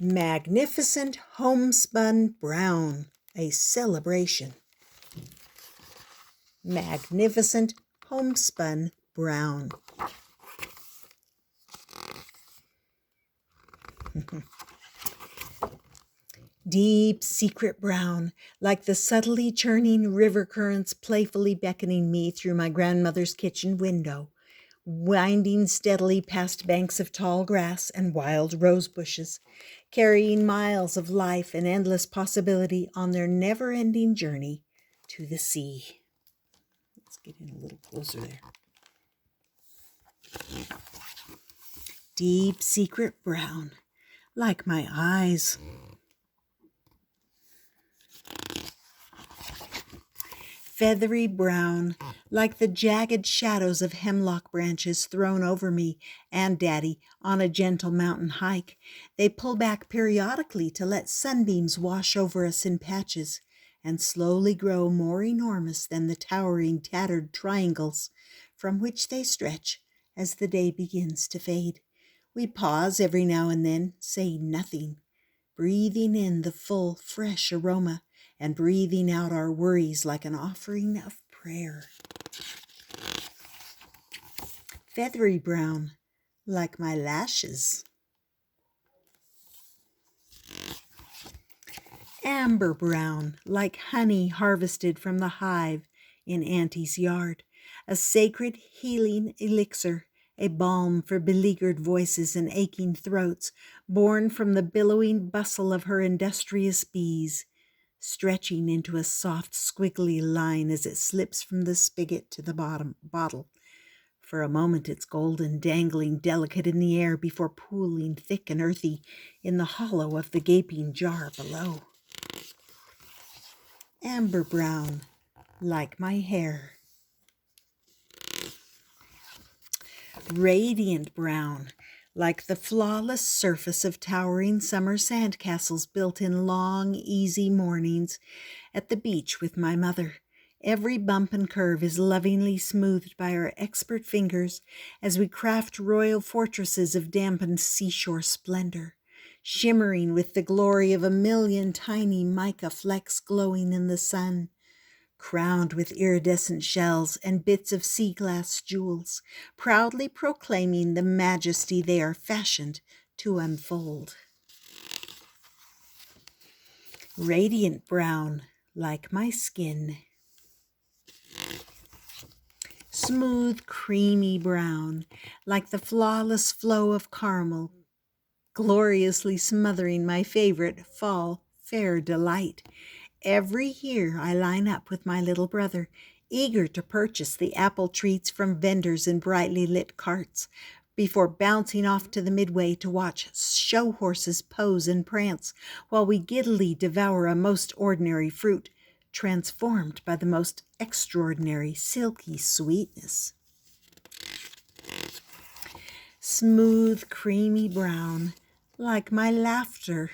Magnificent homespun brown, a celebration. Magnificent homespun brown. Deep secret brown, like the subtly churning river currents playfully beckoning me through my grandmother's kitchen window, winding steadily past banks of tall grass and wild rose bushes, carrying miles of life and endless possibility on their never-ending journey to the sea. Let's get in a little closer there. Deep secret brown, like my eyes. Feathery brown, like the jagged shadows of hemlock branches thrown over me and Daddy on a gentle mountain hike. They pull back periodically to let sunbeams wash over us in patches and slowly grow more enormous than the towering, tattered triangles from which they stretch as the day begins to fade. We pause every now and then, saying nothing, breathing in the full, fresh aroma and breathing out our worries like an offering of prayer. Feathery brown, like my lashes. Amber brown, like honey harvested from the hive in Auntie's yard, a sacred healing elixir, a balm for beleaguered voices and aching throats, born from the billowing bustle of her industrious bees, stretching into a soft, squiggly line as it slips from the spigot to the bottle. For a moment it's golden, dangling delicate in the air before pooling thick and earthy in the hollow of the gaping jar below. Amber brown, like my hair. Radiant brown, like the flawless surface of towering summer sandcastles built in long, easy mornings at the beach with my mother. Every bump and curve is lovingly smoothed by our expert fingers as we craft royal fortresses of dampened seashore splendor, shimmering with the glory of a million tiny mica flecks glowing in the sun, crowned with iridescent shells and bits of sea glass jewels, proudly proclaiming the majesty they are fashioned to unfold. Radiant brown, like my skin. Smooth, creamy brown, like the flawless flow of caramel, gloriously smothering my favorite fall fair delight. Every year I line up with my little brother, eager to purchase the apple treats from vendors in brightly lit carts, before bouncing off to the midway to watch show horses pose and prance, while we giddily devour a most ordinary fruit, transformed by the most extraordinary silky sweetness. Smooth, creamy brown, like my laughter.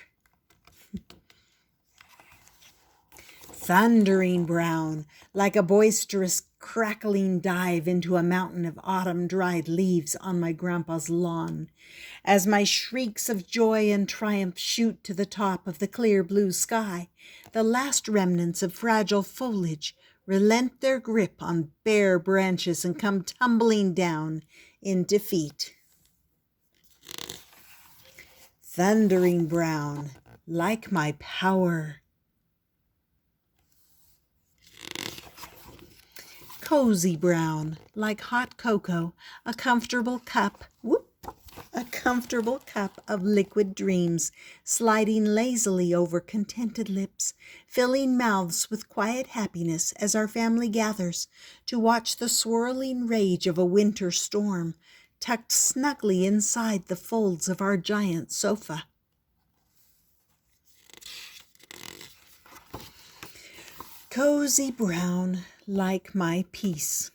Thundering brown, like a boisterous, crackling dive into a mountain of autumn-dried leaves on my grandpa's lawn, as my shrieks of joy and triumph shoot to the top of the clear blue sky. The last remnants of fragile foliage relent their grip on bare branches and come tumbling down in defeat. Thundering brown, like my power. Cozy brown, like hot cocoa, a comfortable cup of liquid dreams, sliding lazily over contented lips, filling mouths with quiet happiness as our family gathers to watch the swirling rage of a winter storm, tucked snugly inside the folds of our giant sofa. Cozy brown, like my peace.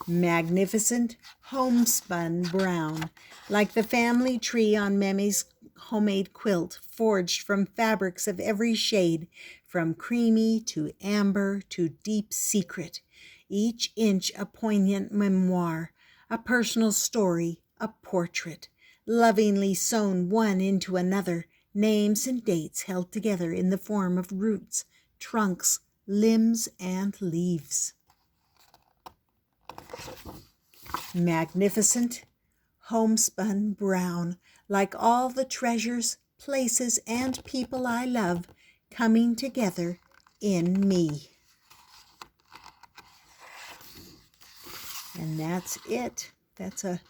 Magnificent homespun brown, like the family tree on Mammy's homemade quilt, forged from fabrics of every shade, from creamy to amber to deep secret, each inch a poignant memoir, a personal story, a portrait, lovingly sewn one into another, names and dates held together in the form of roots, trunks, limbs, and leaves. Magnificent, homespun brown, like all the treasures, places, and people I love coming together in me. And that's it. That's a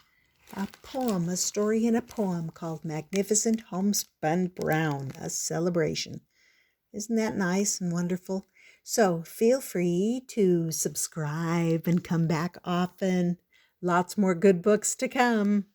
poem, a story in a poem called Magnificent Homespun Brown, a celebration. Isn't that nice and wonderful? So feel free to subscribe and come back often. Lots more good books to come.